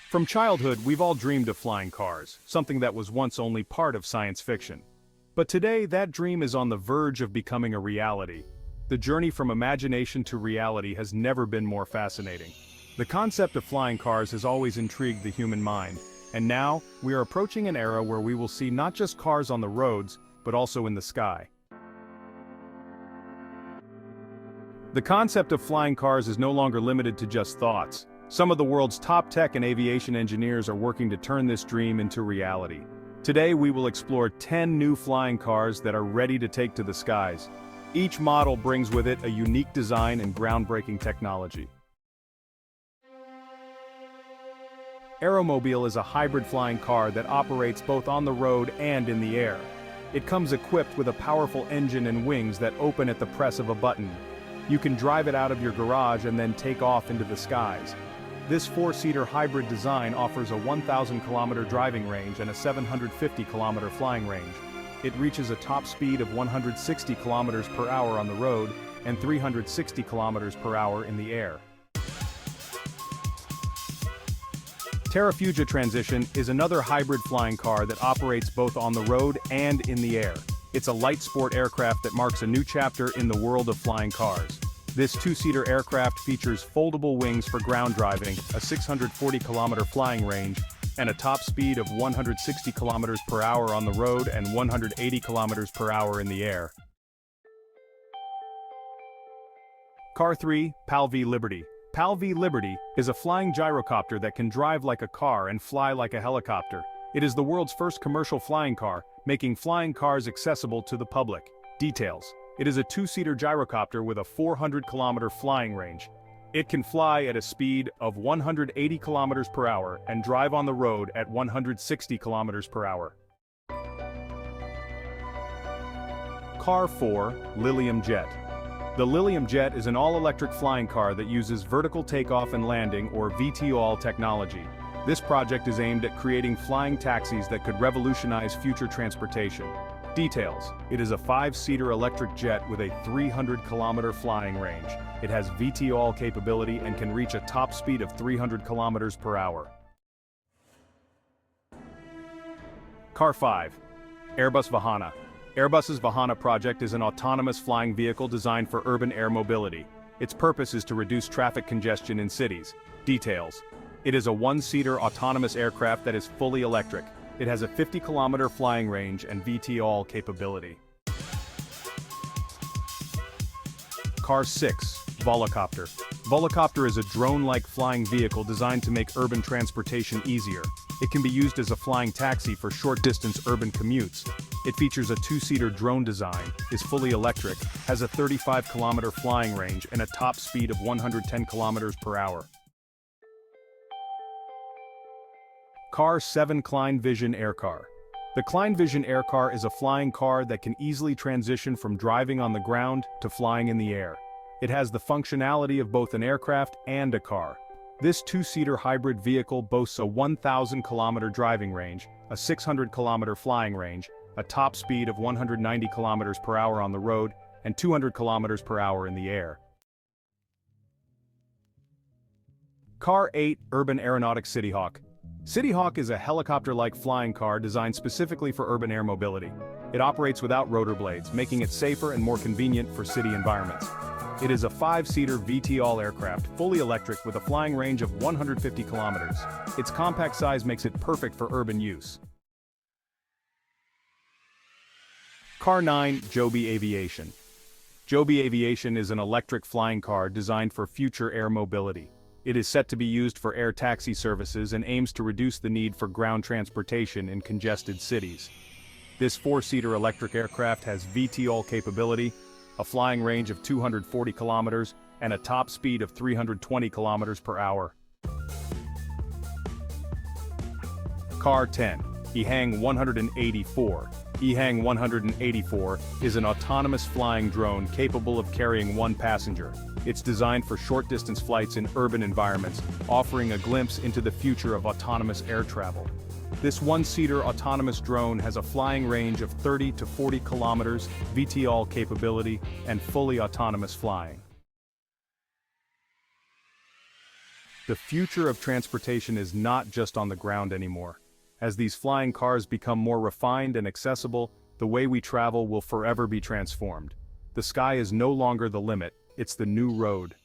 From childhood, we've all dreamed of flying cars, something that was once only part of science fiction. But today, that dream is on the verge of becoming a reality. The journey from imagination to reality has never been more fascinating. The concept of flying cars has always intrigued the human mind, and now, we are approaching an era where we will see not just cars on the roads, but also in the sky. The concept of flying cars is no longer limited to just thoughts. Some of the world's top tech and aviation engineers are working to turn this dream into reality. Today we will explore 10 new flying cars that are ready to take to the skies. Each model brings with it a unique design and groundbreaking technology. Aeromobile is a hybrid flying car that operates both on the road and in the air. It comes equipped with a powerful engine and wings that open at the press of a button. You can drive it out of your garage and then take off into the skies. This four-seater hybrid design offers a 1,000-kilometer driving range and a 750-kilometer flying range. It reaches a top speed of 160 kilometers per hour on the road and 360 kilometers per hour in the air. Terrafugia Transition is another hybrid flying car that operates both on the road and in the air. It's a light sport aircraft that marks a new chapter in the world of flying cars. This two-seater aircraft features foldable wings for ground driving, a 640-kilometer flying range, and a top speed of 160 kilometers per hour on the road and 180 kilometers per hour in the air. Car 3, PAL V Liberty. PAL V Liberty is a flying gyrocopter that can drive like a car and fly like a helicopter. It is the world's first commercial flying car, making flying cars accessible to the public. Details. It is a two-seater gyrocopter with a 400-kilometer flying range. It can fly at a speed of 180 kilometers per hour and drive on the road at 160 kilometers per hour. Car 4, Lilium Jet. The Lilium Jet is an all-electric flying car that uses vertical takeoff and landing, or VTOL technology. This project is aimed at creating flying taxis that could revolutionize future transportation. Details. It is a 5-seater electric jet with a 300-kilometer flying range. It has VTOL capability and can reach a top speed of 300 kilometers per hour. Car 5. Airbus Vahana. Airbus's Vahana project is an autonomous flying vehicle designed for urban air mobility. Its purpose is to reduce traffic congestion in cities. Details. It is a 1-seater autonomous aircraft that is fully electric. It has a 50-kilometer flying range and VTOL capability. Car 6, Volocopter. Volocopter is a drone-like flying vehicle designed to make urban transportation easier. It can be used as a flying taxi for short-distance urban commutes. It features a 2-seater drone design, is fully electric, has a 35-kilometer flying range and a top speed of 110 kilometers per hour. Car 7, Klein Vision Aircar. The Klein Vision Aircar is a flying car that can easily transition from driving on the ground to flying in the air. It has the functionality of both an aircraft and a car. This 2-seater hybrid vehicle boasts a 1,000-kilometer driving range, a 600-kilometer flying range, a top speed of 190 kilometers per hour on the road, and 200 kilometers per hour in the air. Car 8, Urban Aeronautics Cityhawk. Cityhawk is a helicopter-like flying car designed specifically for urban air mobility. It operates without rotor blades, making it safer and more convenient for city environments. It is a 5-seater VTOL aircraft, fully electric with a flying range of 150 kilometers. Its compact size makes it perfect for urban use. Car 9, Joby Aviation. Joby Aviation is an electric flying car designed for future air mobility. It is set to be used for air taxi services and aims to reduce the need for ground transportation in congested cities. This 4-seater electric aircraft has VTOL capability, a flying range of 240 kilometers, and a top speed of 320 kilometers per hour. Car 10, EHang 184. EHang 184 is an autonomous flying drone capable of carrying one passenger. It's designed for short-distance flights in urban environments, offering a glimpse into the future of autonomous air travel. This 1-seater autonomous drone has a flying range of 30 to 40 kilometers, VTOL capability, and fully autonomous flying. The future of transportation is not just on the ground anymore. As these flying cars become more refined and accessible, the way we travel will forever be transformed. The sky is no longer the limit, it's the new road.